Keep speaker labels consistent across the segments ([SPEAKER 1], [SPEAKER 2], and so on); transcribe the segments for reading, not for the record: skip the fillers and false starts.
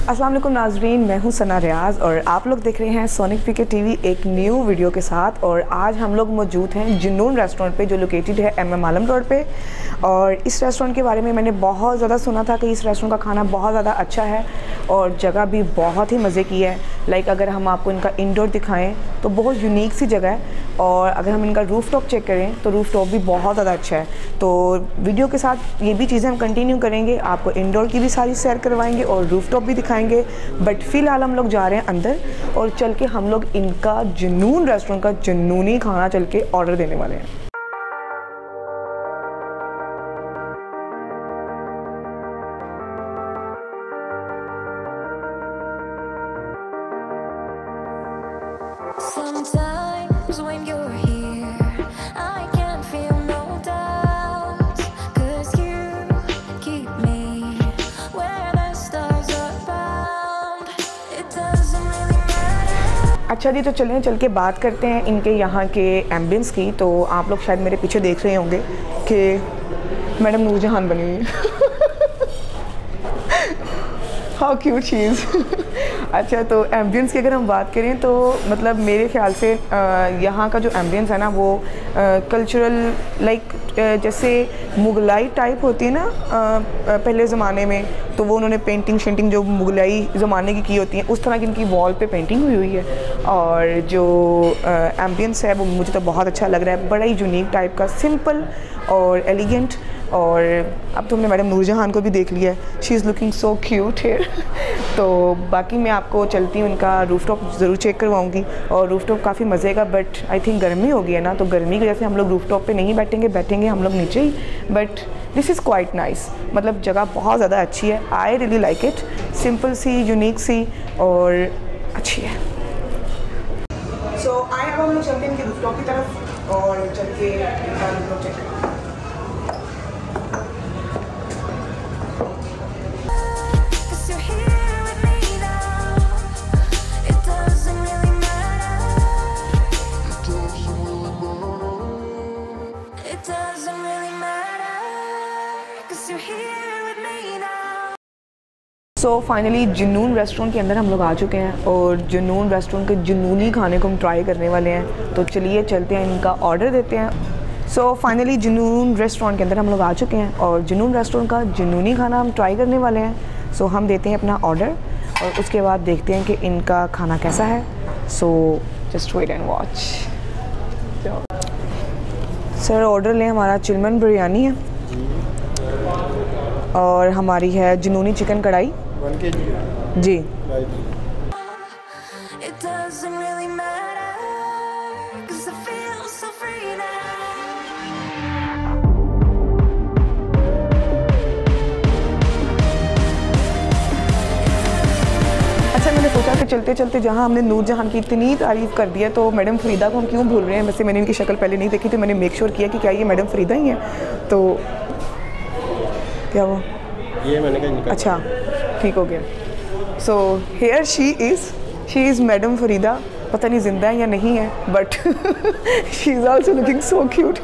[SPEAKER 1] अस्सलाम वालेकुम नाजरीन, मैं हूं सना रियाज़ और आप लोग देख रहे हैं सोनिक पीके टीवी एक न्यू वीडियो के साथ। और आज हम लोग मौजूद हैं जुनून रेस्टोरेंट पे, जो लोकेटेड है MM आलम रोड पे। और इस रेस्टोरेंट के बारे में मैंने बहुत ज़्यादा सुना था कि इस रेस्टोरेंट का खाना बहुत ज़्यादा अच्छा है और जगह भी बहुत ही मज़े की है। लाइक अगर हम आपको इनका इंडोर दिखाएँ तो बहुत यूनिक सी जगह है, और अगर हम इनका रूफ टॉप चेक करें तो रूफ टॉप भी बहुत ज़्यादा अच्छा है। तो वीडियो के साथ ये भी चीज़ें हम कंटिन्यू करेंगे, आपको इंडोर की भी सारी सैर करवाएंगे और रूफ टॉप भी दिखाएंगे। बट फ़िलहाल हम लोग जा रहे हैं अंदर और चल के हम लोग इनका जुनून रेस्टोरेंट का जुनूनी खाना चल के ऑर्डर देने वाले हैं।
[SPEAKER 2] Sometimes when you're here, I can feel no doubt, 'cause you keep me where the stars are bound. It doesn't really matter.
[SPEAKER 1] अच्छा जी, तो चलें चल के बात करते हैं इनके यहाँ के एम्बियंस की। तो आप लोग शायद मेरे पीछे देख रहे होंगे कि मैडम नूरजहान बनी हुई है। How cute she is. अच्छा, तो एम्बियंस की अगर हम बात करें तो मतलब मेरे ख्याल से यहाँ का जो एम्बियंस है ना, वो कल्चरल लाइक जैसे मुगलाई टाइप होती है ना पहले ज़माने में, तो वो उन्होंने पेंटिंग शेंटिंग जो मुगलाई ज़माने की होती हैं उस तरह की इनकी वॉल पे पेंटिंग हुई हुई है। और जो एम्बियंस है वो मुझे तो बहुत अच्छा लग रहा है, बड़ा ही यूनिक टाइप का, सिंपल और एलिगेंट। और अब तो हमने मैडम नूरजहान को भी देख लिया है, she is looking so cute here. तो बाकी मैं आपको चलती हूँ, इनका रूफटॉप ज़रूर चेक करवाऊँगी। और रूफटॉप काफ़ी मज़े का, बट आई थिंक गर्मी हो गई है ना, तो गर्मी की वजह से हम लोग रूफटॉप पे नहीं बैठेंगे हम लोग नीचे ही। But this is quite nice, मतलब जगह बहुत ज़्यादा अच्छी है। I really like it, simple सी, यूनिक सी और अच्छी है। सो आए अब हम लोग चलते हैं इनके रूफटॉप की तरफ और चल के इनका रूफटॉप चेक करें। सो फाइनली जुनून रेस्टोरेंट के अंदर हम लोग आ चुके हैं और जुनून रेस्टोरेंट के जुनूनी खाने को हम ट्राई करने वाले हैं। तो चलिए चलते हैं, इनका ऑर्डर देते हैं। सो फाइनली जुनून रेस्टोरेंट के अंदर हम लोग आ चुके हैं और जुनून रेस्टोरेंट का जुनूनी खाना हम ट्राई करने वाले हैं। सो हम देते हैं अपना ऑर्डर और उसके बाद देखते हैं कि इनका खाना कैसा है। So just wait and watch. Sir order लें, हमारा चिलमन बिरयानी है और हमारी है जुनूनी चिकन कढ़ाई
[SPEAKER 3] 1 kg
[SPEAKER 1] जी। अच्छा, मैंने सोचा कि चलते चलते जहाँ हमने नूरजहान की इतनी तारीफ़ कर दी है तो मैडम फरीदा को हम क्यों भूल रहे हैं। वैसे मैंने इनकी शक्ल पहले नहीं देखी, तो मैंने मेक श्योर किया कि क्या ये मैडम फरीदा ही हैं। तो क्या हुआ,
[SPEAKER 3] ये मैंने कहा
[SPEAKER 1] अच्छा ठीक हो गया। So here she is madam Farida, पता नहीं ज़िंदा है या नहीं है, but she is also looking so cute.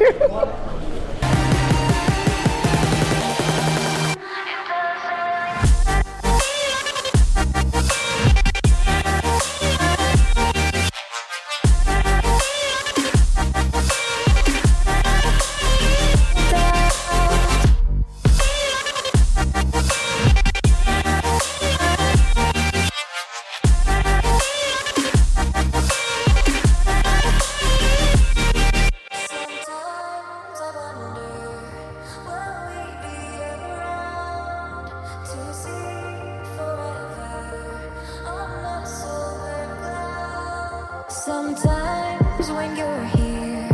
[SPEAKER 2] Sometimes when you're here,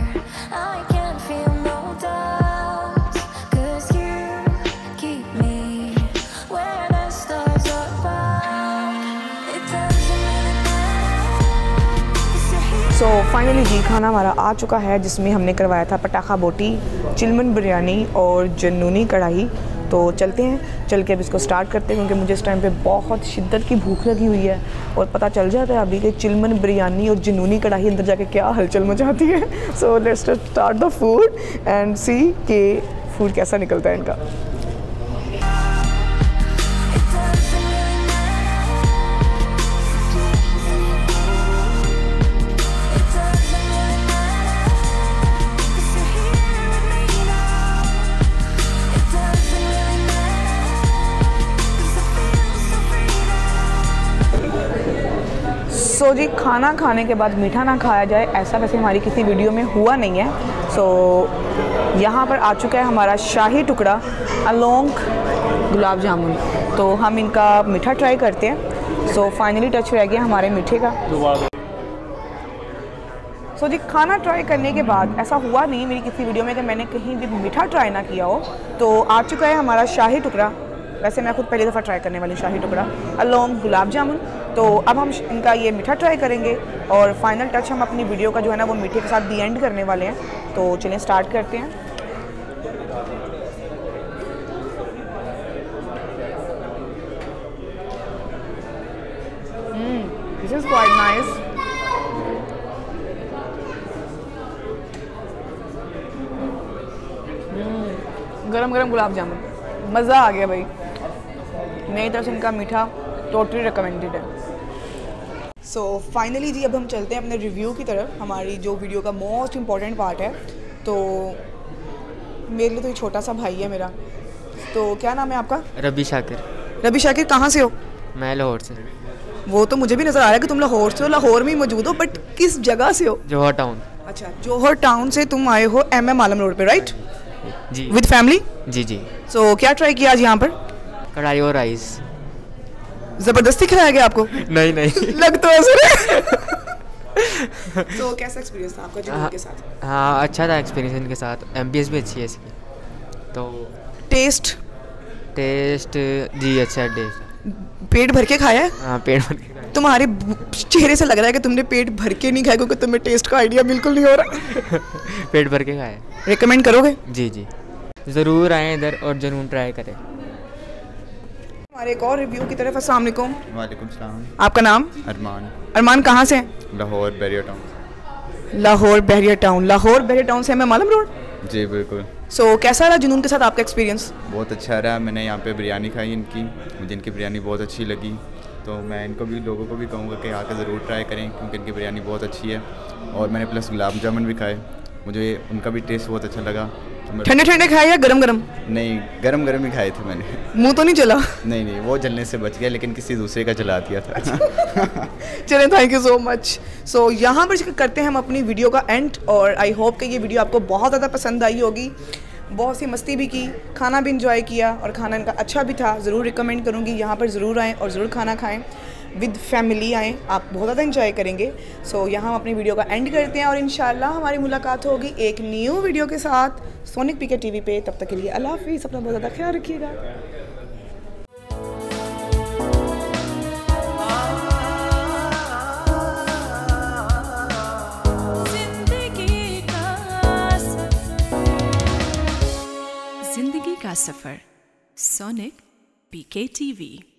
[SPEAKER 2] I can feel no doubt, 'cause you keep me where the stars are bound. It doesn't really matter, 'cause you're here.
[SPEAKER 1] So finally जी खाना हमारा आ चुका है, जिसमें हमने करवाया था पटाखा बोटी, चिलमन बिरयानी और जुनूनी कढ़ाई। तो चलते हैं, चल के अब इसको स्टार्ट करते हैं, क्योंकि मुझे इस टाइम पे बहुत शिद्दत की भूख लगी हुई है और पता चल जाता है अभी कि चिलमन बिरयानी और जुनूनी कढ़ाई अंदर जाके क्या हलचल मचाती है। So let's start the food and see कि फूड कैसा निकलता है इनका।
[SPEAKER 2] It doesn't really matter.
[SPEAKER 1] सो जी, खाना खाने के बाद मीठा ना खाया जाए, ऐसा वैसे हमारी किसी वीडियो में हुआ नहीं है। सो यहाँ पर आ चुका है हमारा शाही टुकड़ा अलोंग गुलाब जामुन। तो हम इनका मीठा ट्राई करते हैं। सो फाइनली टच रह गया हमारे मीठे का। सो जी, खाना ट्राई करने के बाद ऐसा हुआ नहीं मेरी किसी वीडियो में कि मैंने कहीं भी मीठा ट्राई ना किया हो। तो आ चुका है हमारा शाही टुकड़ा। वैसे मैं खुद पहली दफ़ा ट्राई करने वाली शाही टुकड़ा अलोंग गुलाब जामुन। तो अब हम इनका ये मीठा ट्राई करेंगे और फाइनल टच हम अपनी वीडियो का जो है ना वो मीठे के साथ दी एंड करने वाले हैं। तो चलिए स्टार्ट करते हैं। This is quite nice. गरम गरम गुलाब जामुन, मज़ा आ गया भाई। मेरी तरफ से इनका मीठा टोटली रिकमेंडेड है। सो फाइनली जी, अब हम चलते हैं अपने रिव्यू की तरफ, हमारी जो वीडियो का मोस्ट इम्पॉर्टेंट पार्ट है। तो मेरे लिए तो ये छोटा सा भाई है मेरा। तो क्या नाम है आपका?
[SPEAKER 4] रबी शाकिर।
[SPEAKER 1] रबी शाकिर, कहाँ से हो?
[SPEAKER 4] मैं लाहौर से।
[SPEAKER 1] वो तो मुझे भी नज़र आ रहा है कि तुम लाहौर से हो, लाहौर में ही मौजूद हो, बट किस जगह से हो?
[SPEAKER 4] जौहर टाउन।
[SPEAKER 1] अच्छा, जौहर टाउन से तुम आए हो MM आलम रोड पे, राइट?
[SPEAKER 4] जी।
[SPEAKER 1] With family?
[SPEAKER 4] जी जी।
[SPEAKER 1] सो क्या ट्राई किया आज यहाँ पर?
[SPEAKER 4] कढ़ाई और राइस।
[SPEAKER 1] ज़बरदस्ती खिलाया गया आपको?
[SPEAKER 4] नहीं नहीं।
[SPEAKER 1] लग तो ऐसे रहा। तो कैसा एक्सपीरियंस था आपका जुनून के साथ?
[SPEAKER 4] हाँ, अच्छा था एक्सपीरियंस इनके साथ। एम्बियंस भी अच्छी है इसकी। तो
[SPEAKER 1] टेस्ट
[SPEAKER 4] जी अच्छा है। टेस्ट
[SPEAKER 1] पेट भर के खाया है?
[SPEAKER 4] हाँ, पेट भर के खाया।
[SPEAKER 1] तुम्हारे चेहरे से लग रहा है कि तुमने पेट भर के नहीं खाया, क्योंकि तुम्हें टेस्ट का आइडिया बिल्कुल नहीं हो रहा।
[SPEAKER 4] पेट भर के खाया।
[SPEAKER 1] रिकमेंड करोगे?
[SPEAKER 4] जी जी, ज़रूर आएँ इधर और जुनून ट्राई करें।
[SPEAKER 1] हमारे एक और रिव्यू की तरफ। अस्सलाम वालेकुम।
[SPEAKER 5] वालेकुम सलाम।
[SPEAKER 1] आपका नाम?
[SPEAKER 5] अरमान।
[SPEAKER 1] अरमान, कहाँ से हैं?
[SPEAKER 5] Lahore barrier town.
[SPEAKER 1] Lahore barrier town. Lahore barrier town से MM आलम रोड।
[SPEAKER 5] जी बिल्कुल।
[SPEAKER 1] सो कैसा रहा जुनून के साथ आपका एक्सपीरियंस?
[SPEAKER 5] बहुत अच्छा रहा। मैंने यहाँ पे बिरयानी खाई इनकी, मुझे इनकी बिरयानी बहुत अच्छी लगी। तो मैं इनको भी, लोगों को भी कहूँगा कि आकर ज़रूर ट्राई करें, क्योंकि इनकी बिरयानी बहुत अच्छी है। और मैंने प्लस गुलाब जामुन भी खाए, मुझे उनका भी टेस्ट बहुत अच्छा लगा। तो
[SPEAKER 1] ठंडे ठंडे खाए या गरम गरम?
[SPEAKER 5] नहीं, गरम गरम ही खाए थे मैंने।
[SPEAKER 1] मुंह तो नहीं जला?
[SPEAKER 5] नहीं, वो जलने से बच गया, लेकिन किसी दूसरे का जला दिया था।
[SPEAKER 1] चलें, थैंक यू सो मच। सो यहाँ पर करते हैं हम अपनी वीडियो का एंड, और आई होप कि ये वीडियो आपको बहुत ज़्यादा पसंद आई होगी। बहुत सी मस्ती भी की, खाना भी इंजॉय किया, और खाना इनका अच्छा भी था। ज़रूर रिकमेंड करूँगी, यहाँ पर ज़रूर आएँ और ज़रूर खाना खाएँ। विद फैमिली आएँ, आप बहुत ज़्यादा इंजॉय करेंगे। सो यहाँ हम अपनी वीडियो का एंड करते हैं, और इंशाल्लाह हमारी मुलाकात होगी एक न्यू वीडियो के साथ सोनिक पीके TV पे। तब तक के लिए अल्लाह हाफिज़, अपना बहुत ज़्यादा ख्याल रखिएगा।
[SPEAKER 6] जिंदगी का सफर, सोनिक पीके TV।